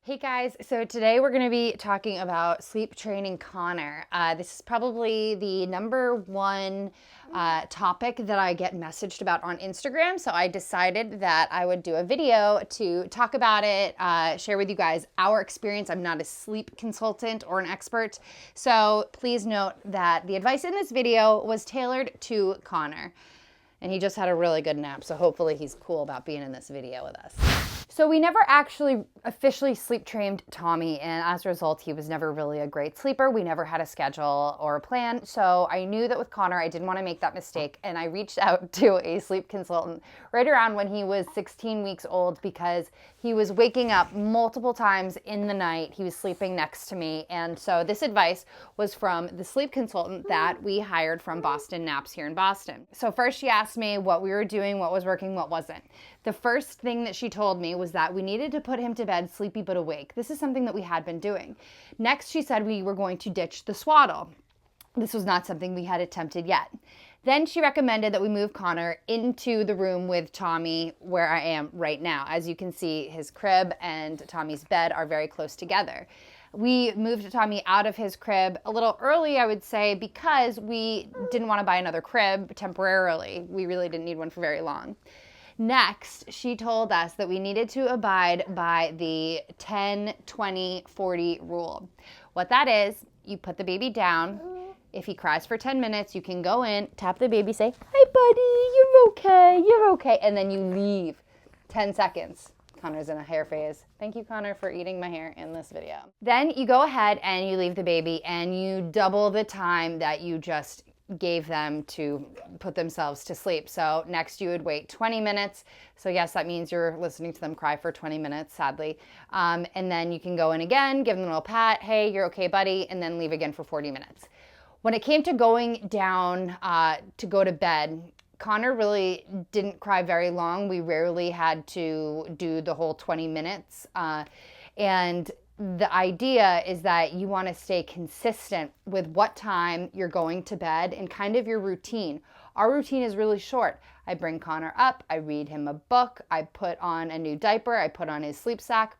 Hey guys, so today we're going to be talking about sleep training Connor. This is probably the number one topic that I get messaged about on Instagram, so I decided that I would do a video to talk about it, share with you guys our experience. I'm not a sleep consultant or an expert, so please note that the advice in this video was tailored to Connor. And he just had a really good nap, so hopefully he's cool about being in this video with us. So we never actually officially sleep trained Tommy, and as a result, he was never really a great sleeper. We never had a schedule or a plan, so I knew that with Connor, I didn't want to make that mistake, and I reached out to a sleep consultant right around when he was 16 weeks old because he was waking up multiple times in the night. He was sleeping next to me, and so this advice was from the sleep consultant that we hired from Boston Naps here in Boston. So first she asked me what we were doing, what was working, what wasn't. The first thing that she told me was that we needed to put him to bed sleepy but awake. This is something that we had been doing. Next, she said we were going to ditch the swaddle. This was not something we had attempted yet. Then she recommended that we move Connor into the room with Tommy where I am right now. As you can see, his crib and Tommy's bed are very close together. We moved Tommy out of his crib a little early, I would say, because we didn't want to buy another crib temporarily. We really didn't need one for very long. Next, she told us that we needed to abide by the 10-20-40 rule. What that is, you put the baby down. If he cries for 10 minutes, you can go in, tap the baby, say, "Hi, buddy, you're okay," and then you leave. 10 seconds. Connor's in a hair phase. Thank you, Connor, for eating my hair in this video. Then you go ahead and you leave the baby and you double the time that you just gave them to put themselves to sleep. So next you would wait 20 minutes. So yes, that means you're listening to them cry for 20 minutes, sadly. And then you can go in again, give them a little pat, "Hey, you're okay, buddy," and then leave again for 40 minutes. When it came to going down to go to bed, Connor really didn't cry very long. We rarely had to do the whole 20 minutes. And the idea is that you want to stay consistent with what time you're going to bed and kind of your routine. Our routine is really short. I bring Connor up, I read him a book, I put on a new diaper, I put on his sleep sack,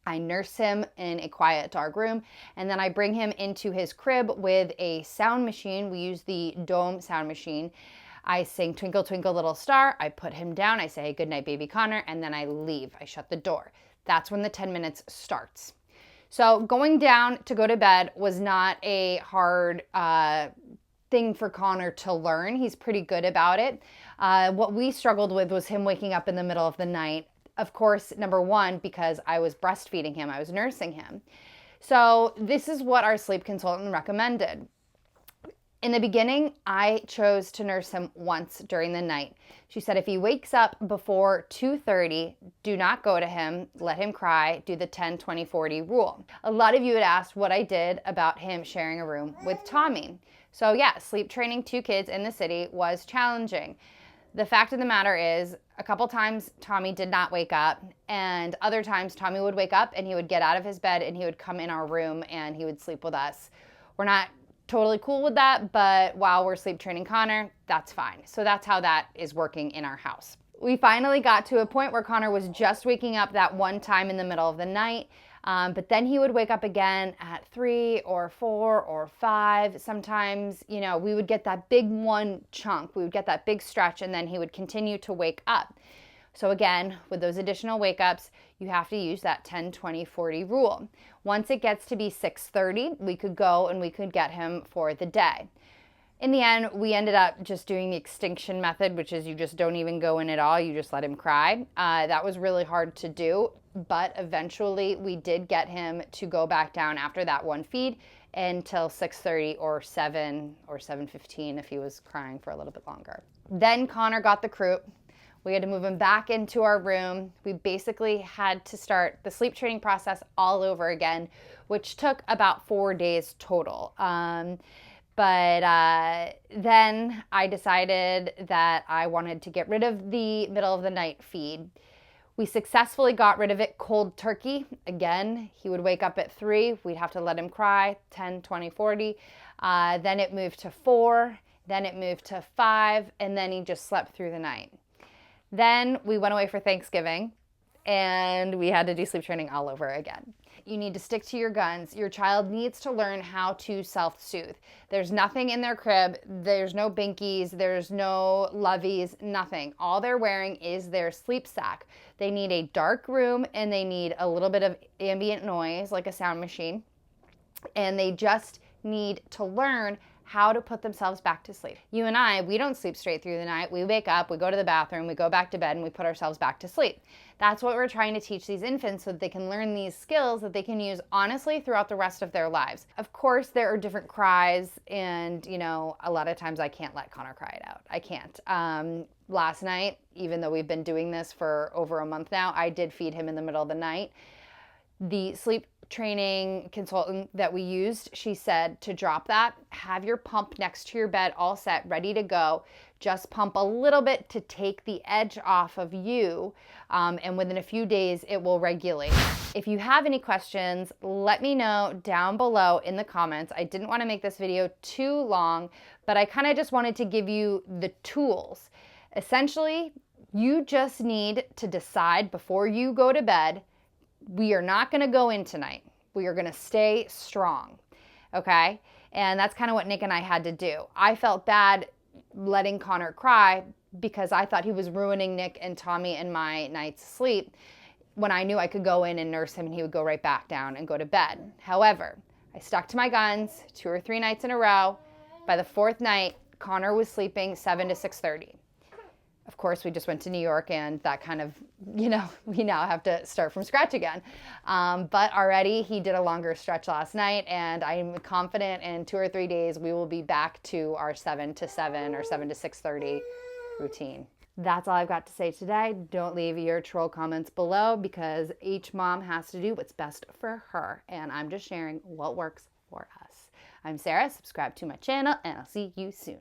I nurse him in a quiet, dark room, and then I bring him into his crib with a sound machine. We use the Dome sound machine. I sing "Twinkle, Twinkle, Little Star." I put him down. I say, "Hey, good night, baby Connor," and then I leave. I shut the door. That's when the 10 minutes starts. So going down to go to bed was not a hard thing for Connor to learn. He's pretty good about it. What we struggled with was him waking up in the middle of the night. Of course, number one, because I was breastfeeding him, I was nursing him. So this is what our sleep consultant recommended. In the beginning, I chose to nurse him once during the night. She said if he wakes up before 2:30, do not go to him, let him cry, do the 10-20-40 rule. A lot of you had asked what I did about him sharing a room with Tommy. So yeah, sleep training two kids in the city was challenging. The fact of the matter is, a couple times Tommy did not wake up, and other times Tommy would wake up and he would get out of his bed and he would come in our room and he would sleep with us. We're not totally cool with that, but while we're sleep training Connor, that's fine. So that's how that is working in our house. We finally got to a point where Connor was just waking up that one time in the middle of the night, but then he would wake up again at 3 or 4 or 5. Sometimes, we would get that big one chunk, we would get that big stretch, and then he would continue to wake up. So again, with those additional wake-ups, you have to use that 10-20-40 rule. Once it gets to be 6:30, we could go and we could get him for the day. In the end, we ended up just doing the extinction method, which is you just don't even go in at all, you just let him cry. That was really hard to do, but eventually we did get him to go back down after that one feed until 6:30 or 7 or 7:15 if he was crying for a little bit longer. Then Connor got the croup. We had to move him back into our room. We basically had to start the sleep training process all over again, which took about 4 days total. But then I decided that I wanted to get rid of the middle of the night feed. We successfully got rid of it cold turkey. Again, he would wake up at 3. We'd have to let him cry, 10-20-40. Then it moved to 4. Then it moved to 5. And then he just slept through the night. Then we went away for Thanksgiving. and we had to do sleep training all over again. You need to stick to your guns. Your child needs to learn how to self-soothe. There's nothing in their crib. There's no binkies. There's no loveys, nothing. All they're wearing is their sleep sack. They need a dark room and they need a little bit of ambient noise, like a sound machine. And they just need to learn how to put themselves back to sleep. You and I, we don't sleep straight through the night. We wake up, we go to the bathroom, we go back to bed, and we put ourselves back to sleep. That's what we're trying to teach these infants so that they can learn these skills that they can use honestly throughout the rest of their lives. Of course, there are different cries, and a lot of times I can't let Connor cry it out. I can't. Last night, even though we've been doing this for over a month now, I did feed him in the middle of the night. The sleep training consultant that we used, she said to drop that, have your pump next to your bed all set, ready to go. Just pump a little bit to take the edge off of you, and within a few days it will regulate. If you have any questions, let me know down below in the comments. I didn't want to make this video too long, but I kind of just wanted to give you the tools. Essentially, you just need to decide before you go to bed, we are not going to go in tonight. We are going to stay strong, okay? And that's kind of what Nick and I had to do. I felt bad letting Connor cry because I thought he was ruining Nick and Tommy and my night's sleep when I knew I could go in and nurse him and he would go right back down and go to bed. However, I stuck to my guns 2 or 3 nights in a row. By the 4th night, Connor was sleeping 7 to 6:30. Of course, we just went to New York and that kind of, we now have to start from scratch again. But already he did a longer stretch last night and I'm confident in 2 or 3 days we will be back to our 7 to 7 or 7 to 6:30 routine. That's all I've got to say today. Don't leave your troll comments below because each mom has to do what's best for her. And I'm just sharing what works for us. I'm Sarah, subscribe to my channel and I'll see you soon.